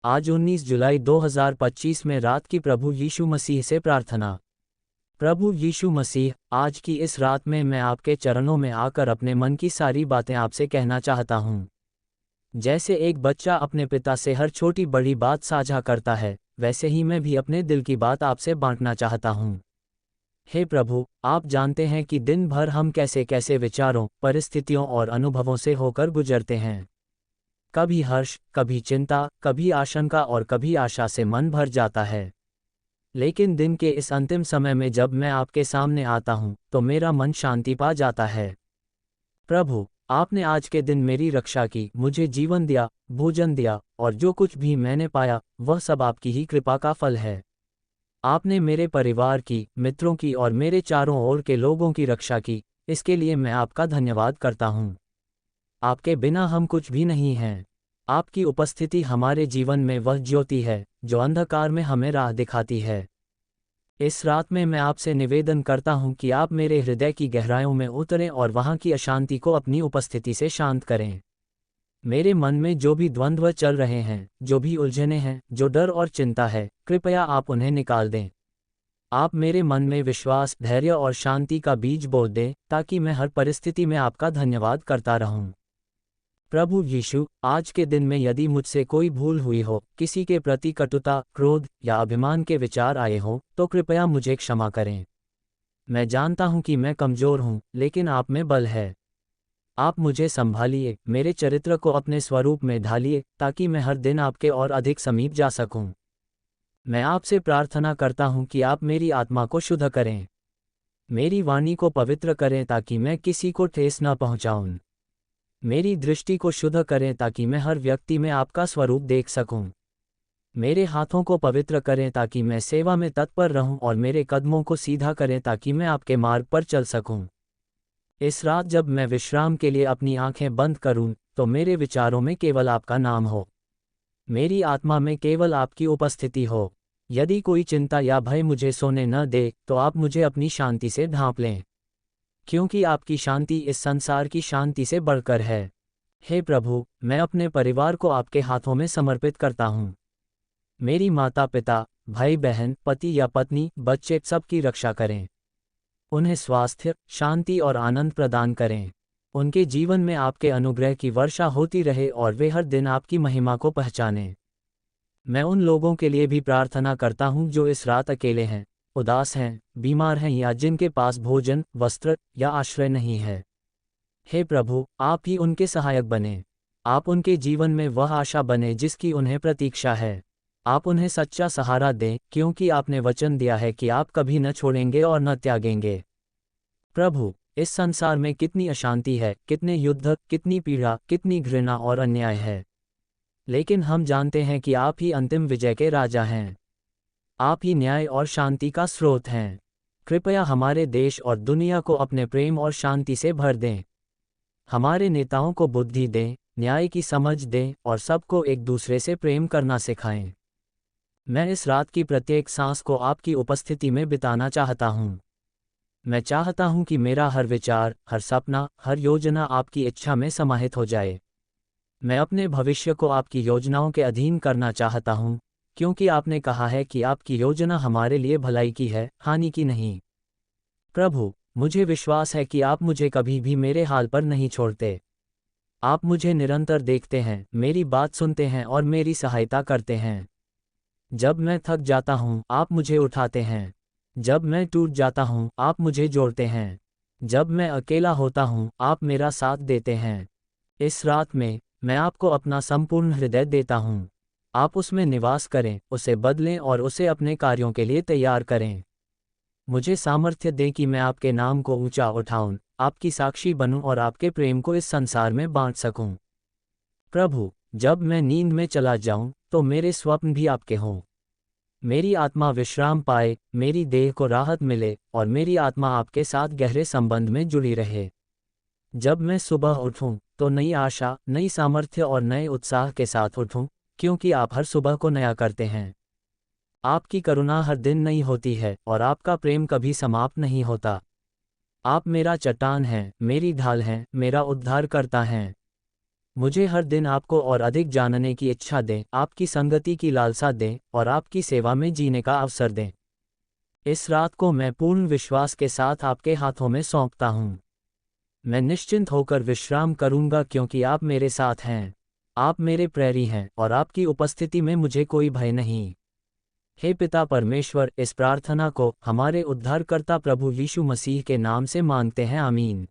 आज 19 जुलाई 2025 में रात की प्रभु यीशु मसीह से प्रार्थना। प्रभु यीशु मसीह, आज की इस रात में मैं आपके चरणों में आकर अपने मन की सारी बातें आपसे कहना चाहता हूँ। जैसे एक बच्चा अपने पिता से हर छोटी बड़ी बात साझा करता है, वैसे ही मैं भी अपने दिल की बात आपसे बांटना चाहता हूँ। हे प्रभु, आप जानते हैं कि दिन भर हम कैसे कैसे विचारों, परिस्थितियों और अनुभवों से होकर गुजरते हैं। कभी हर्ष, कभी चिंता, कभी आशंका और कभी आशा से मन भर जाता है। लेकिन दिन के इस अंतिम समय में जब मैं आपके सामने आता हूँ, तो मेरा मन शांति पा जाता है। प्रभु, आपने आज के दिन मेरी रक्षा की, मुझे जीवन दिया, भोजन दिया, और जो कुछ भी मैंने पाया, वह सब आपकी ही कृपा का फल है। आपने मेरे परिवार की, मित्रों की और मेरे चारों ओर के लोगों की रक्षा की, इसके लिए मैं आपका धन्यवाद करता हूँ। आपके बिना हम कुछ भी नहीं हैं। आपकी उपस्थिति हमारे जीवन में वह ज्योति है, जो अंधकार में हमें राह दिखाती है। इस रात में मैं आपसे निवेदन करता हूँ कि आप मेरे हृदय की गहराइयों में उतरें और वहाँ की अशांति को अपनी उपस्थिति से शांत करें। मेरे मन में जो भी द्वंद्व चल रहे हैं, जो भी उलझने हैं, जो डर और चिंता है, कृपया आप उन्हें निकाल दें। आप मेरे मन में विश्वास, धैर्य और शांति का बीज बो दें, ताकि मैं हर परिस्थिति में आपका धन्यवाद करता रहूं। प्रभु यीशु, आज के दिन में यदि मुझसे कोई भूल हुई हो, किसी के प्रति कटुता, क्रोध या अभिमान के विचार आए हों, तो कृपया मुझे क्षमा करें। मैं जानता हूं कि मैं कमजोर हूं, लेकिन आप में बल है। आप मुझे संभालिए, मेरे चरित्र को अपने स्वरूप में ढालिए, ताकि मैं हर दिन आपके और अधिक समीप जा सकूं। मैं आपसे प्रार्थना करता हूं कि आप मेरी आत्मा को शुद्ध करें, मेरी वाणी को पवित्र करें ताकि मैं किसी को ठेस न पहुंचाऊं। मेरी दृष्टि को शुद्ध करें ताकि मैं हर व्यक्ति में आपका स्वरूप देख सकूं। मेरे हाथों को पवित्र करें ताकि मैं सेवा में तत्पर रहूं और मेरे कदमों को सीधा करें ताकि मैं आपके मार्ग पर चल सकूं। इस रात जब मैं विश्राम के लिए अपनी आंखें बंद करूं, तो मेरे विचारों में केवल आपका नाम हो, मेरी आत्मा में केवल आपकी उपस्थिति हो। यदि कोई चिंता या भय मुझे सोने न दे, तो आप मुझे अपनी शांति से ढांप लें, क्योंकि आपकी शांति इस संसार की शांति से बढ़कर है। हे प्रभु, मैं अपने परिवार को आपके हाथों में समर्पित करता हूँ। मेरी माता पिता, भाई बहन, पति या पत्नी, बच्चे, सबकी रक्षा करें। उन्हें स्वास्थ्य, शांति और आनंद प्रदान करें। उनके जीवन में आपके अनुग्रह की वर्षा होती रहे और वे हर दिन आपकी महिमा को पहचानें। मैं उन लोगों के लिए भी प्रार्थना करता हूँ जो इस रात अकेले हैं, उदास हैं, बीमार हैं या जिनके पास भोजन, वस्त्र या आश्रय नहीं है। हे प्रभु, आप ही उनके सहायक बने। आप उनके जीवन में वह आशा बने जिसकी उन्हें प्रतीक्षा है। आप उन्हें सच्चा सहारा दें, क्योंकि आपने वचन दिया है कि आप कभी न छोड़ेंगे और न त्यागेंगे। प्रभु, इस संसार में कितनी अशांति है, कितने युद्ध, कितनी पीड़ा, कितनी घृणा और अन्याय है। लेकिन हम जानते हैं कि आप ही अंतिम विजय के राजा हैं। आप ही न्याय और शांति का स्रोत हैं। कृपया हमारे देश और दुनिया को अपने प्रेम और शांति से भर दें। हमारे नेताओं को बुद्धि दें, न्याय की समझ दें और सबको एक दूसरे से प्रेम करना सिखाएं। मैं इस रात की प्रत्येक सांस को आपकी उपस्थिति में बिताना चाहता हूँ। मैं चाहता हूँ कि मेरा हर विचार, हर सपना, हर योजना आपकी इच्छा में समाहित हो जाए। मैं अपने भविष्य को आपकी योजनाओं के अधीन करना चाहता हूँ, क्योंकि आपने कहा है कि आपकी योजना हमारे लिए भलाई की है, हानि की नहीं। प्रभु, मुझे विश्वास है कि आप मुझे कभी भी मेरे हाल पर नहीं छोड़ते। आप मुझे निरंतर देखते हैं, मेरी बात सुनते हैं और मेरी सहायता करते हैं। जब मैं थक जाता हूँ, आप मुझे उठाते हैं। जब मैं टूट जाता हूँ, आप मुझे जोड़ते हैं। जब मैं अकेला होता हूँ, आप मेरा साथ देते हैं। इस रात में मैं आपको अपना संपूर्ण हृदय देता हूँ। आप उसमें निवास करें, उसे बदलें और उसे अपने कार्यों के लिए तैयार करें। मुझे सामर्थ्य दें कि मैं आपके नाम को ऊंचा उठाऊं, आपकी साक्षी बनूं और आपके प्रेम को इस संसार में बांट सकूं। प्रभु, जब मैं नींद में चला जाऊं, तो मेरे स्वप्न भी आपके हों। मेरी आत्मा विश्राम पाए, मेरी देह को राहत मिले और मेरी आत्मा आपके साथ गहरे संबंध में जुड़ी रहे। जब मैं सुबह उठूं, तो नई आशा, नई सामर्थ्य और नए उत्साह के साथ उठूं, क्योंकि आप हर सुबह को नया करते हैं। आपकी करुणा हर दिन नई होती है और आपका प्रेम कभी समाप्त नहीं होता। आप मेरा चट्टान हैं, मेरी ढाल हैं, मेरा उद्धारकर्ता हैं। मुझे हर दिन आपको और अधिक जानने की इच्छा दें, आपकी संगति की लालसा दें और आपकी सेवा में जीने का अवसर दें। इस रात को मैं पूर्ण विश्वास के साथ आपके हाथों में सौंपता हूँ। मैं निश्चिंत होकर विश्राम करूँगा क्योंकि आप मेरे साथ हैं। आप मेरे प्रहरी हैं और आपकी उपस्थिति में मुझे कोई भय नहीं। हे पिता परमेश्वर, इस प्रार्थना को हमारे उद्धारकर्ता प्रभु यीशु मसीह के नाम से मांगते हैं, आमीन।